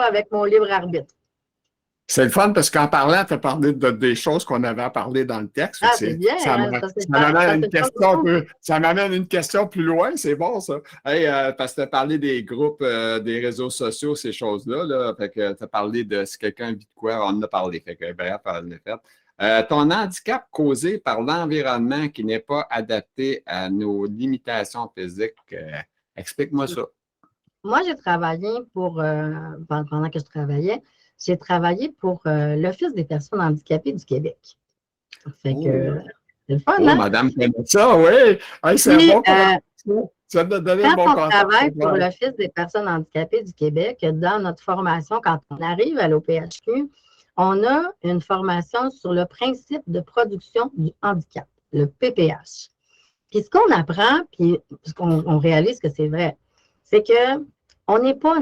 avec mon libre arbitre. C'est le fun parce qu'en parlant, tu as parlé des choses qu'on avait à parler dans le texte. Ah, c'est bien. Ça m'amène une question plus loin. C'est bon, ça. Hey, parce que tu as parlé des groupes, des réseaux sociaux, ces choses-là. Là, fait que tu as parlé de si quelqu'un vit de quoi, on en a parlé. Fait que, bref, on l'a fait. Ton handicap causé par l'environnement qui n'est pas adapté à nos limitations physiques, explique-moi ça. Moi, j'ai travaillé pendant que je travaillais, j'ai travaillé pour l'Office des personnes handicapées du Québec. Fait que c'est le fun, hein? Madame connaît ça, oui. Hey, c'est un bon commentaire. Ça te donne un bon quand on contact. travaille pour l'Office des personnes handicapées du Québec, dans notre formation, quand on arrive à l'OPHQ, on a une formation sur le principe de production du handicap, le PPH. Puis ce qu'on apprend, puis ce qu'on réalise que c'est vrai, c'est que on n'est pas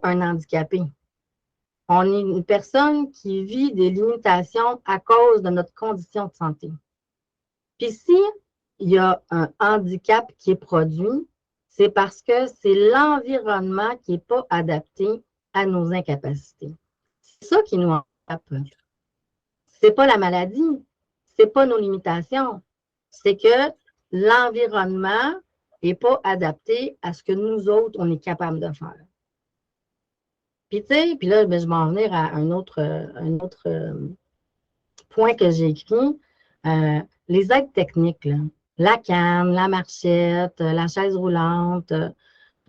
un handicapé. On est une personne qui vit des limitations à cause de notre condition de santé. Puis s'il y a un handicap qui est produit, c'est parce que c'est l'environnement qui n'est pas adapté à nos incapacités. C'est ça qui nous handicape. C'est pas la maladie, c'est pas nos limitations. C'est que l'environnement n'est pas adapté à ce que nous autres, on est capable de faire. Puis, tu sais, puis là, ben, je vais en venir à un autre point que j'ai écrit. Les aides techniques, là. La canne, la marchette, la chaise roulante,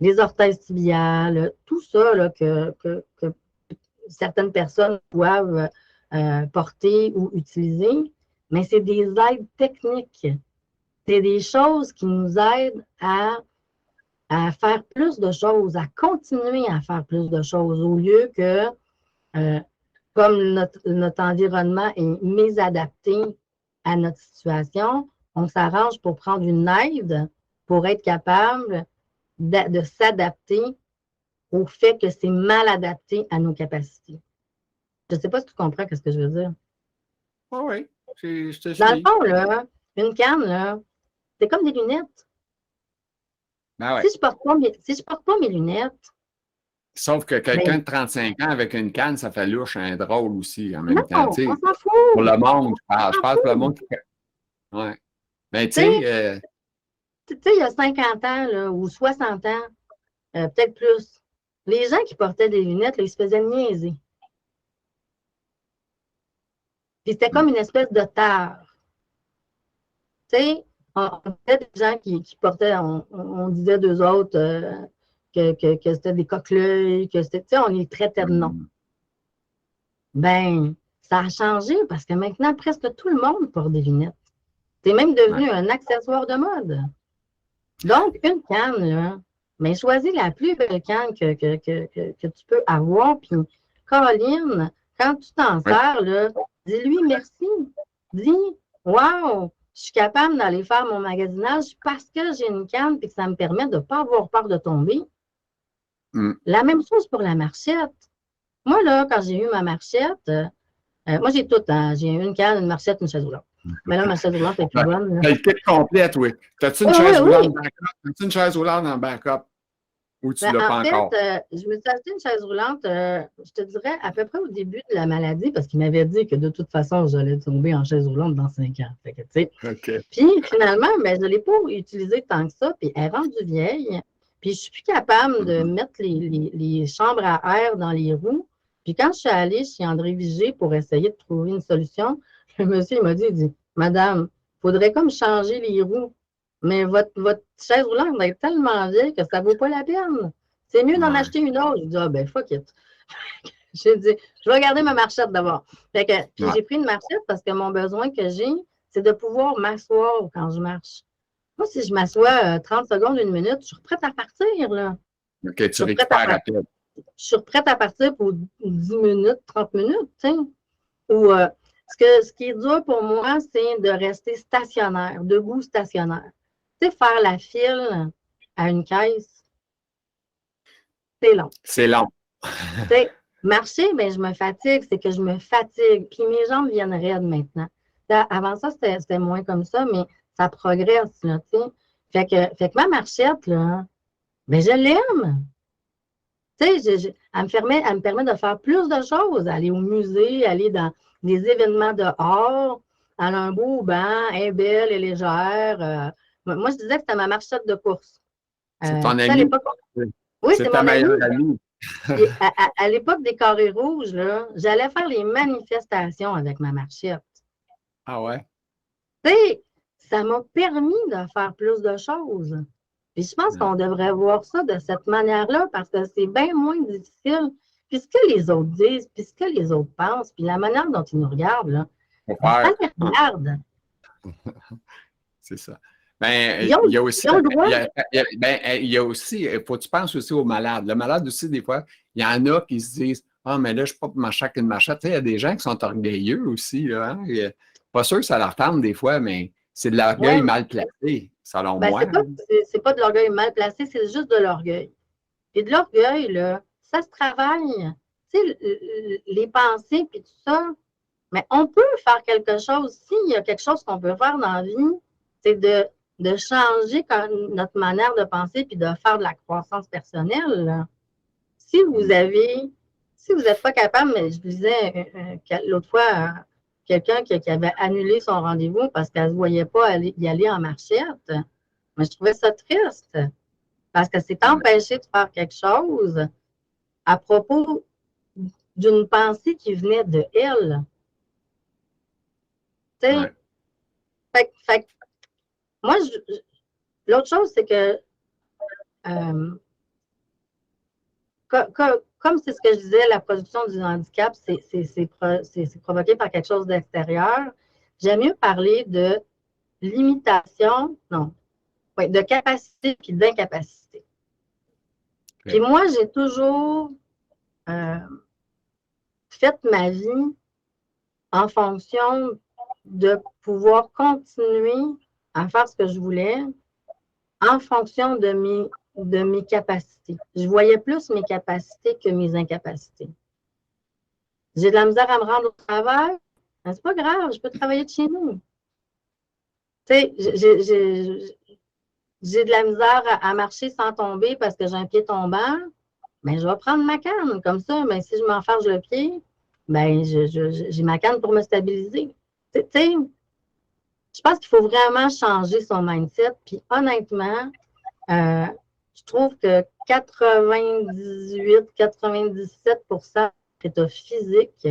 les orthèses tibiales, tout ça là, que certaines personnes doivent porter ou utiliser, mais c'est des aides techniques. C'est des choses qui nous aident à faire plus de choses, à continuer à faire plus de choses, au lieu que, comme notre environnement est mésadapté à notre situation, on s'arrange pour prendre une aide pour être capable de s'adapter au fait que c'est mal adapté à nos capacités. Je ne sais pas si tu comprends ce que je veux dire. Oui, je te suis. Dans le fond, là, une canne, là, c'est comme des lunettes. Ben ouais. Si je ne porte pas mes lunettes. Sauf que quelqu'un de 35 ans avec une canne, ça fait louche un drôle aussi en même Non, temps. on s'en fout. Pour le monde, je parle pour le monde. Oui. Ben, tu sais. Tu sais, il y a 50 ans là, ou 60 ans, peut-être plus, les gens qui portaient des lunettes, là, ils se faisaient niaiser. Puis c'était comme une espèce de tare. Tu sais, on avait des gens qui portaient, on disait d'eux autres que c'était des coquelets, que c'était, tu sais, on les traitait de nom. Ben, ça a changé parce que maintenant, presque tout le monde porte des lunettes. C'est même devenu un accessoire de mode. Donc, une canne, là, mais choisis la plus belle canne que tu peux avoir, puis Colin, quand tu t'en sers, là, dis-lui merci. Dis, wow, je suis capable d'aller faire mon magasinage parce que j'ai une canne et que ça me permet de ne pas avoir peur de tomber. La même chose pour la marchette. Moi, là, quand j'ai eu ma marchette, moi, j'ai tout. Hein. J'ai une canne, une marchette, une chaise roulante. Mais là, ma chaise roulante est plus bonne. Elle est complète, oui. T'as-tu une chaise roulante en backup? T'as-tu une chaise roulante en backup? Ou tu l'as pas encore? Je me suis acheté une chaise roulante, je te dirais, à peu près au début de la maladie, parce qu'il m'avait dit que de toute façon, j'allais tomber en chaise roulante dans 5 ans. Fait que, Puis finalement, ben, je ne l'ai pas utilisée tant que ça, puis elle est rendue vieille. Puis je suis plus capable de mettre les chambres à air dans les roues. Puis quand je suis allée chez André Vigé pour essayer de trouver une solution, le monsieur il m'a dit, Madame, il faudrait comme changer les roues. Mais votre chaise roulante va être tellement vieille que ça ne vaut pas la peine. C'est mieux d'en acheter une autre. Je dis, ben, fuck it. J'ai dit, je vais garder ma marchette d'abord. Puis j'ai pris une marchette parce que mon besoin que j'ai, c'est de pouvoir m'asseoir quand je marche. Moi, si je m'assois 30 secondes, 1 minute, je suis prête à partir, là. OK, tu récupères rapide. Je suis prête à partir pour 10 minutes, 30 minutes, tu sais. Ou ce qui est dur pour moi, c'est de rester stationnaire, debout stationnaire. Tu sais, faire la file à une caisse, c'est long. C'est long. Tu sais, marcher, bien, je me fatigue, c'est que je me fatigue. Puis mes jambes viennent raides maintenant. Avant ça, c'était moins comme ça, mais ça progresse, là, tu sais. Fait que ma marchette, là, bien, je l'aime. Tu sais, elle me permet de faire plus de choses, aller au musée, aller dans des événements dehors. Elle a un beau banc, elle est belle, elle est légère. Moi, je disais que c'était ma marchette de course. C'est ton ami. Oui, c'est ta mon meilleure amie. À l'époque des carrés rouges, j'allais faire les manifestations avec ma marchette. Ah ouais? Tu sais, ça m'a permis de faire plus de choses. Puis je pense qu'on devrait voir ça de cette manière-là parce que c'est bien moins difficile. Puis ce que les autres disent, puis ce que les autres pensent, puis la manière dont ils nous regardent, là, ça les regarde. C'est ça. Ben, il y a aussi, il faut que tu penses aussi aux malades. Le malade aussi, des fois, il y en a qui se disent, ah, mais là, je ne suis pas pour m'acheter une marchette. Tu sais, il y a des gens qui sont orgueilleux aussi, là, hein? Pas sûr que ça leur tente des fois, mais c'est de l'orgueil mal placé, selon moi. C'est pas de l'orgueil mal placé, c'est juste de l'orgueil. Et de l'orgueil, là, ça se travaille. Tu sais, les pensées, puis tout ça. Mais on peut faire quelque chose. S'il y a quelque chose qu'on peut faire dans la vie, c'est de changer notre manière de penser puis de faire de la croissance personnelle. Là. Si vous n'êtes pas capable, mais je disais l'autre fois, quelqu'un qui avait annulé son rendez-vous parce qu'elle ne se voyait pas y aller en marchette, mais je trouvais ça triste parce que c'est empêché de faire quelque chose à propos d'une pensée qui venait de elle. Ouais. Fait, moi, l'autre chose, c'est que comme c'est ce que je disais, la production du handicap, c'est provoqué par quelque chose d'extérieur. J'aime mieux parler de limitation, de capacité puis d'incapacité. Okay. Puis moi, j'ai toujours fait ma vie en fonction de pouvoir continuer à faire ce que je voulais en fonction de mes capacités. Je voyais plus mes capacités que mes incapacités. J'ai de la misère à me rendre au travail, ben, c'est pas grave, je peux travailler de chez nous. Tu sais, j'ai de la misère à marcher sans tomber parce que j'ai un pied tombant, ben, je vais prendre ma canne. Comme ça, ben, si je m'enfarge le pied, ben, j'ai ma canne pour me stabiliser. Tu sais, je pense qu'il faut vraiment changer son mindset. Puis honnêtement, je trouve que 98-97% de l'état physique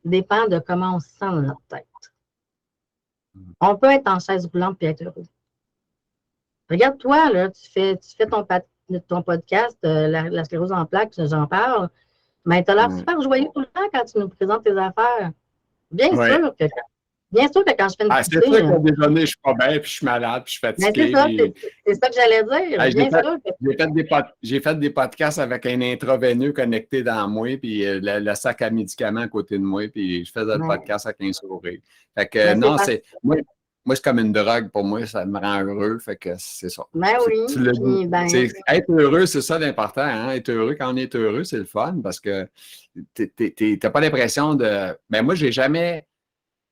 dépend de comment on se sent dans notre tête. On peut être en chaise roulante et être heureux. Regarde, toi, là, tu fais ton podcast, la sclérose en plaques, j'en parle, mais tu as l'air super joyeux tout le temps quand tu nous présentes tes affaires. Bien sûr que Bien sûr que quand je fais une Ah, c'est poussée, sûr qu'au déjeuner, je suis pas bien, puis je suis malade, puis je suis ben c'est fatigué. ça, Puis... c'est ça que j'allais dire. Hey, Bien sûr que j'ai fait des podcasts avec un intraveineux connecté dans moi, puis le sac à médicaments à côté de moi, puis je faisais le ben, podcast avec un sourire. Fait que ben, c'est non, parce moi, c'est comme une drogue pour moi, ça me rend heureux. Fait que c'est ça. ben oui, Tu l'as dit. puis ben, Être heureux, c'est ça l'important, hein? Être heureux, quand on est heureux, c'est le fun parce que t'as pas l'impression de. Ben moi, j'ai jamais.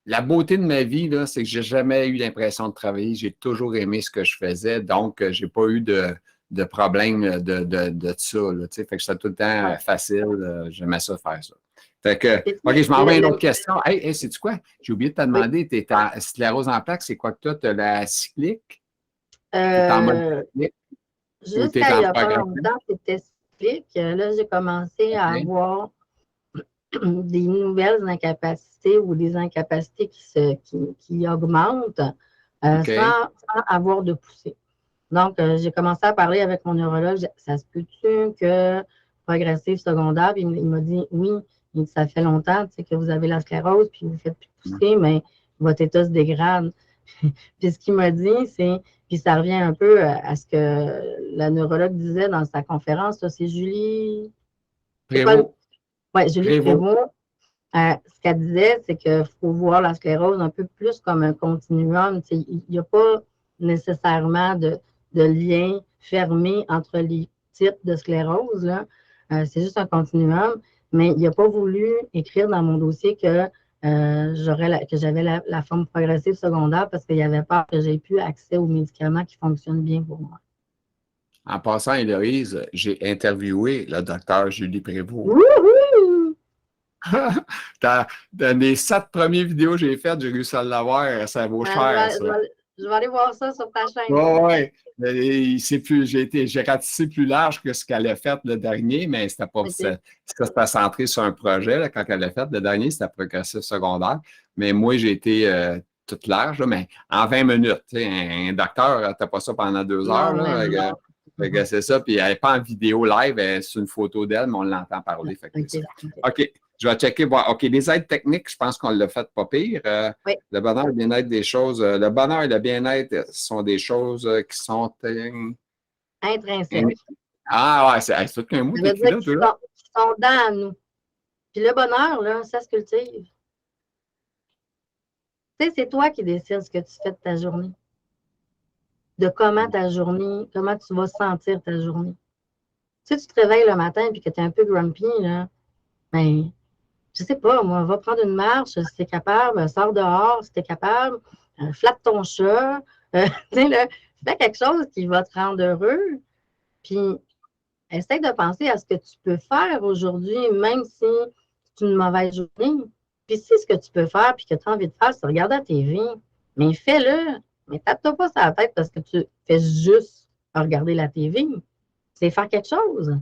La beauté de ma vie, là, c'est que j'ai jamais eu l'impression de travailler. J'ai toujours aimé ce que je faisais. Donc, j'ai pas eu de problème de ça. Là, tu sais. Fait que c'était tout le temps ouais. facile. J'aimais ça faire ça. Fait que, Puis, tu OK, sais, je m'en vais à une autre question. Hey, sais-tu quoi? J'ai oublié de te oui, demander, sclérose en plaques, c'est quoi que toi? Tu as la cyclique? Tu es en mode euh, cyclique ou tu es jusqu'à il en n'y a pas progression? longtemps, c'était cyclique. Là, j'ai commencé à OK. avoir des nouvelles incapacités ou des incapacités qui augmentent OK. sans avoir de poussée. Donc, j'ai commencé à parler avec mon neurologue. Ça se peut-tu que progressive secondaire? Puis il m'a dit oui. Il dit, ça fait longtemps que vous avez la sclérose, puis vous ne faites plus pousser, mais votre état se dégrade. Puis ce qu'il m'a dit, puis ça revient un peu à ce que la neurologue disait dans sa conférence, c'est Julie, c'est quoi? Prévost. Ouais, Julie Prévost. Prévost. Ce qu'elle disait, c'est qu'il faut voir la sclérose un peu plus comme un continuum. Il n'y a pas nécessairement de lien fermé entre les types de sclérose. Là. C'est juste un continuum. Mais il n'a pas voulu écrire dans mon dossier que, que j'avais la forme progressive secondaire parce qu'il y avait peur que j'ai plus accès aux médicaments qui fonctionnent bien pour moi. En passant, Héloïse, j'ai interviewé le docteur Julie Prévost. Wouhou! Dans les 7 premières vidéos que j'ai faites, j'ai réussi à l'avoir. Ça vaut cher, ça. Je vais aller voir ça sur ta chaîne. Ouais, ouais. J'ai ratissé plus large que ce qu'elle a fait le dernier, mais c'était pas OK. c'était centré sur un projet là, quand elle l'a fait. Le dernier, c'était progressif secondaire. Mais moi, j'ai été toute large, là, mais en 20 minutes. Un docteur, t'as pas ça pendant 2 heures. Non, mais Là, non. fait que c'est ça. Puis elle n'est pas en vidéo live, c'est une photo d'elle, mais on l'entend parler. Fait que c'est OK. ça. OK. OK. Je vais checker. Voir. OK, les aides techniques, je pense qu'on l'a fait pas pire. Oui. Le bonheur et le bien-être des choses. Le bonheur et le bien-être sont des choses qui sont. Intrinsèque. Ah ouais, c'est tout qu'un mot, Ça veut t'écris dire là, toi, là. qu'ils sont dans nous. Puis le bonheur, là, ça se cultive. Tu sais, c'est toi qui décides ce que tu fais de ta journée. De comment ta journée, comment tu vas sentir ta journée. Si tu te réveilles le matin et que tu es un peu grumpy, là, ben, je sais pas, moi, va prendre une marche si tu es capable, sors dehors si tu es capable, flatte ton chat, tu sais, là, fais quelque chose qui va te rendre heureux. Puis, essaie de penser à ce que tu peux faire aujourd'hui, même si c'est une mauvaise journée. Puis si ce que tu peux faire puis que tu as envie de faire, c'est regarder la TV, mais fais-le. Mais tape-toi pas sur la tête parce que tu fais juste regarder la TV. C'est faire quelque chose.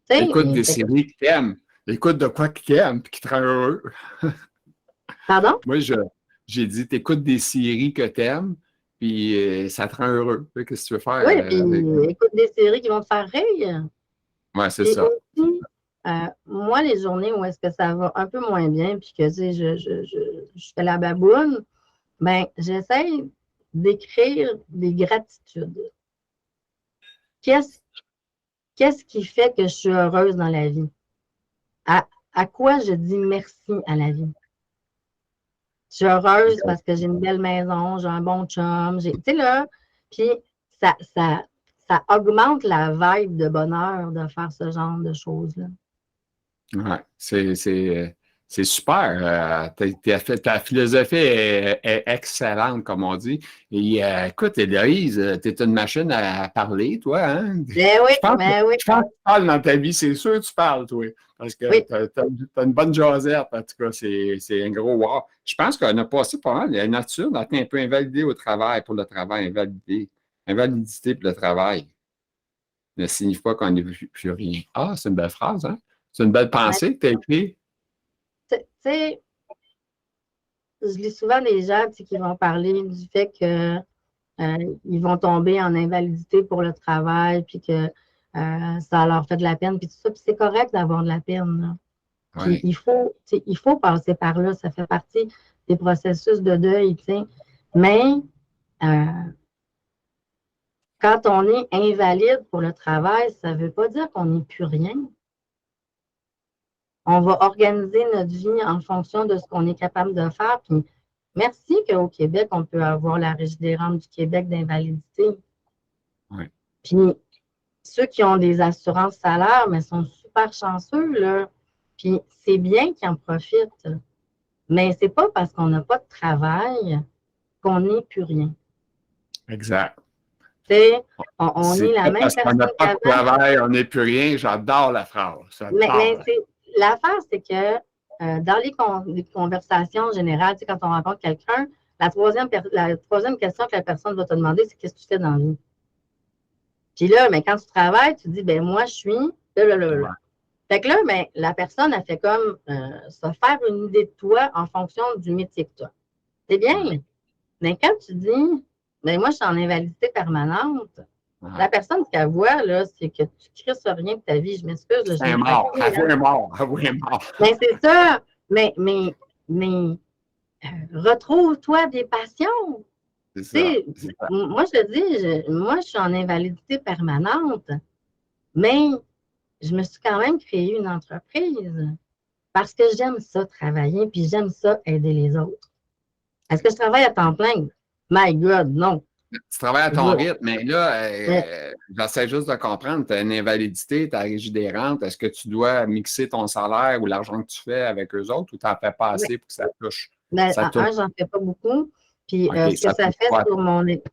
Tu Écoute sais, des séries que t'aimes. Écoute de quoi que t'aimes puis qui te rend heureux. pardon? Moi, j'ai dit, t'écoutes des séries que t'aimes, puis ça te rend heureux. Qu'est-ce que tu veux faire Oui, puis avec. écoute des séries qui vont te faire rire. Ouais, c'est Puis ça. aussi, moi, les journées où est-ce que ça va un peu moins bien, puis que tu sais, je fais la baboune, ben, j'essaie d'écrire des gratitudes. Qu'est-ce Qu'est-ce qui fait que je suis heureuse dans la vie? À, à quoi je dis merci à la vie? Je suis heureuse parce que j'ai une belle maison, j'ai un bon chum, tu sais là, puis ça, ça, ça augmente la vibe de bonheur de faire ce genre de choses-là. Ouais, c'est super. Ta philosophie est excellente, comme on dit. Et écoute, Héloïse, tu es une machine à parler, toi, hein? Oui, mais oui, Je pense que tu parles dans ta vie, c'est sûr que tu parles, toi. Parce que oui. tu as, une bonne jasette, en tout cas, c'est un gros wow. Je pense qu'on a passé pas mal. La nature a été un peu invalidée au travail, pour le travail, invalidité pour le travail ne signifie pas qu'on n'est plus rien. Ah, c'est une belle phrase, hein? C'est une belle Mais, pensée que tu as écrite. tu sais, je lis souvent des gens qui vont parler du fait que ils vont tomber en invalidité pour le travail, puis que ça leur fait de la peine, puis tout ça. Puis c'est correct d'avoir de la peine. Là. Puis Oui. il faut passer par là. Ça fait partie des processus de deuil, tu sais. Mais quand on est invalide pour le travail, ça ne veut pas dire qu'on n'est plus rien. On va organiser notre vie en fonction de ce qu'on est capable de faire. Puis merci qu'au Québec, on peut avoir la Régie des rentes du Québec d'invalidité. Oui. Puis ceux qui ont des assurances salaires, mais sont super chanceux, là. Puis c'est bien qu'ils en profitent. Mais c'est pas parce qu'on n'a pas de travail qu'on n'est plus rien. Exact. Tu sais, on est la même parce qu'on personne n'a pas de qu'avant. travail, on n'est plus rien. J'adore la phrase. Mais l'affaire, c'est que dans les conversations générales, tu sais, quand on rencontre quelqu'un, la troisième question que la personne va te demander, c'est qu'est-ce que tu fais dans la vie? Puis là, mais quand tu travailles, tu dis, ben moi, je suis là. Fait que là, ben, la personne a fait comme se faire une idée de toi en fonction du métier que tu as. C'est bien. Mais quand tu dis, ben moi, je suis en invalidité permanente, la personne qu'elle voit, là, c'est que tu crisses rien de ta vie. Je m'excuse. C'est un mort. Avouez est mort. Avouez est mort. Mais c'est ça. Mais retrouve-toi des passions. C'est ça. Moi, je te dis, moi, je suis en invalidité permanente, mais je me suis quand même créé une entreprise parce que j'aime ça travailler, puis j'aime ça aider les autres. Est-ce que je travaille à temps plein? My God, non. Tu travailles à ton rythme, mais là, j'essaie juste de comprendre, tu as une invalidité, tu as régie des rentes. Est-ce que tu dois mixer ton salaire ou l'argent que tu fais avec eux autres ou tu n'en fais pas assez pour que ça touche? Ben, j'en fais pas beaucoup. Puis okay, ce que ça fait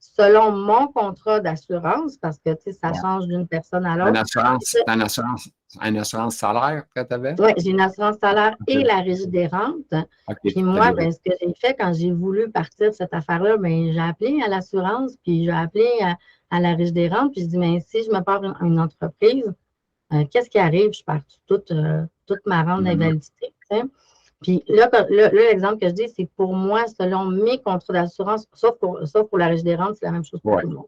selon mon contrat d'assurance, parce que ça change d'une personne à l'autre. Une assurance salaire que tu avais? Oui, j'ai une assurance salaire et la régie des rentes. Puis moi, ben, ce que j'ai fait quand j'ai voulu partir de cette affaire-là, ben, j'ai appelé à l'assurance, puis j'ai appelé à la régie des rentes, puis je dis, mais si je me pars une entreprise, qu'est-ce qui arrive? Je perds toute ma rente d'invalidité. Puis là, l'exemple que je dis, c'est pour moi, selon mes contrats d'assurance, sauf pour la régie des rentes, c'est la même chose pour tout le monde.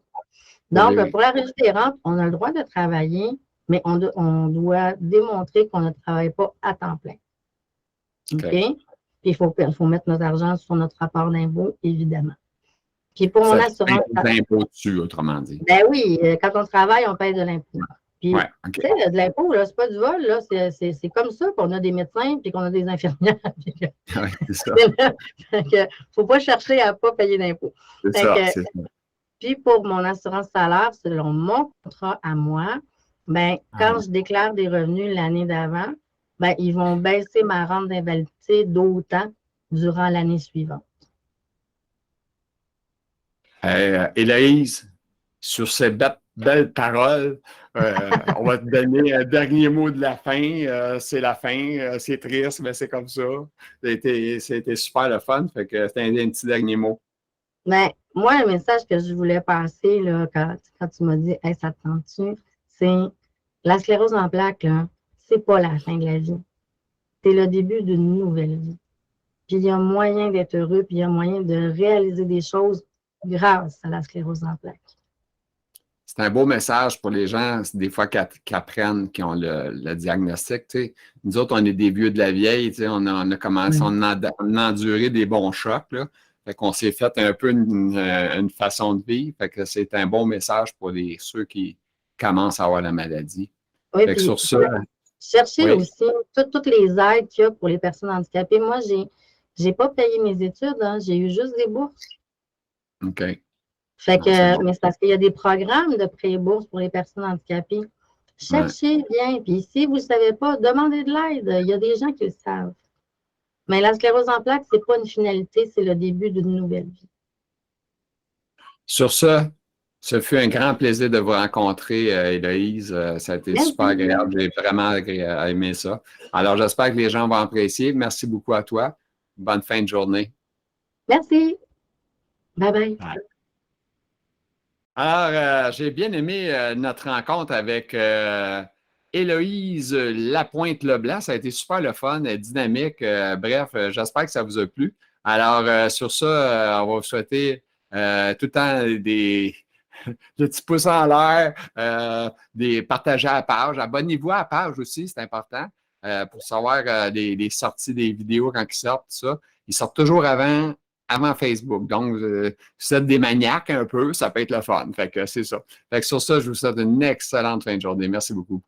Donc, pour la régie des rentes, on a le droit de travailler, mais on doit démontrer qu'on ne travaille pas à temps plein. OK? Puis il faut mettre notre argent sur notre rapport d'impôt, évidemment. Puis pour mon assurance. D'impôt dessus, autrement dit. Ben oui, quand on travaille, on paye de l'impôt. Puis, tu sais, de l'impôt, là, c'est pas du vol, là, c'est comme ça qu'on a des médecins puis qu'on a des infirmières. Oui, c'est ça. Il ne faut pas chercher à ne pas payer d'impôt. C'est ça. Puis pour mon assurance salaire, selon mon contrat à moi, ben, quand je déclare des revenus l'année d'avant, ben, ils vont baisser ma rente d'invalidité d'autant durant l'année suivante. Héloïse, sur ces belles paroles, on va te donner un dernier mot de la fin. C'est la fin, c'est triste, mais c'est comme ça. C'était super le fun, fait que c'était un petit dernier mot. Mais moi, le message que je voulais passer là, quand tu m'as dit hey, ça te tente-tu, c'est la sclérose en plaques, c'est pas la fin de la vie. C'est le début d'une nouvelle vie. Puis il y a moyen d'être heureux, puis il y a moyen de réaliser des choses grâce à la sclérose en plaques. C'est un beau message pour les gens, des fois, qui apprennent, qui ont le diagnostic. T'sais. Nous autres, on est des vieux de la vieille, on a commencé, on a enduré des bons chocs. Là. Fait qu'on s'est fait un peu une façon de vivre. Fait que c'est un bon message pour ceux qui commencent à avoir la maladie. Oui, fait que sur ça, cherchez aussi toutes les aides qu'il y a pour les personnes handicapées. Moi, j'ai pas payé mes études, j'ai eu juste des bourses. OK. Fait que, mais c'est parce qu'il y a des programmes de pré-bourse pour les personnes handicapées. Cherchez bien. Puis si vous ne savez pas, demandez de l'aide. Il y a des gens qui le savent. Mais la sclérose en plaques, ce n'est pas une finalité, c'est le début d'une nouvelle vie. Sur ça, ce fut un grand plaisir de vous rencontrer, Héloïse. Ça a été super agréable. J'ai vraiment aimé ça. Alors, j'espère que les gens vont apprécier. Merci beaucoup à toi. Bonne fin de journée. Merci. Bye-bye. Alors, j'ai bien aimé notre rencontre avec Héloïse Lapointe-Leblanc. Ça a été super le fun, dynamique. Bref, j'espère que ça vous a plu. Alors, sur ça, on va vous souhaiter tout le temps des petits pouces en l'air, des partagés à la page. Abonnez-vous à la page aussi, c'est important pour savoir les sorties des vidéos quand ils sortent, tout ça. ils sortent toujours avant Facebook. Donc, si vous êtes des maniaques un peu, ça peut être le fun. Fait que c'est ça. Fait que sur ça, je vous souhaite une excellente fin de journée. Merci beaucoup.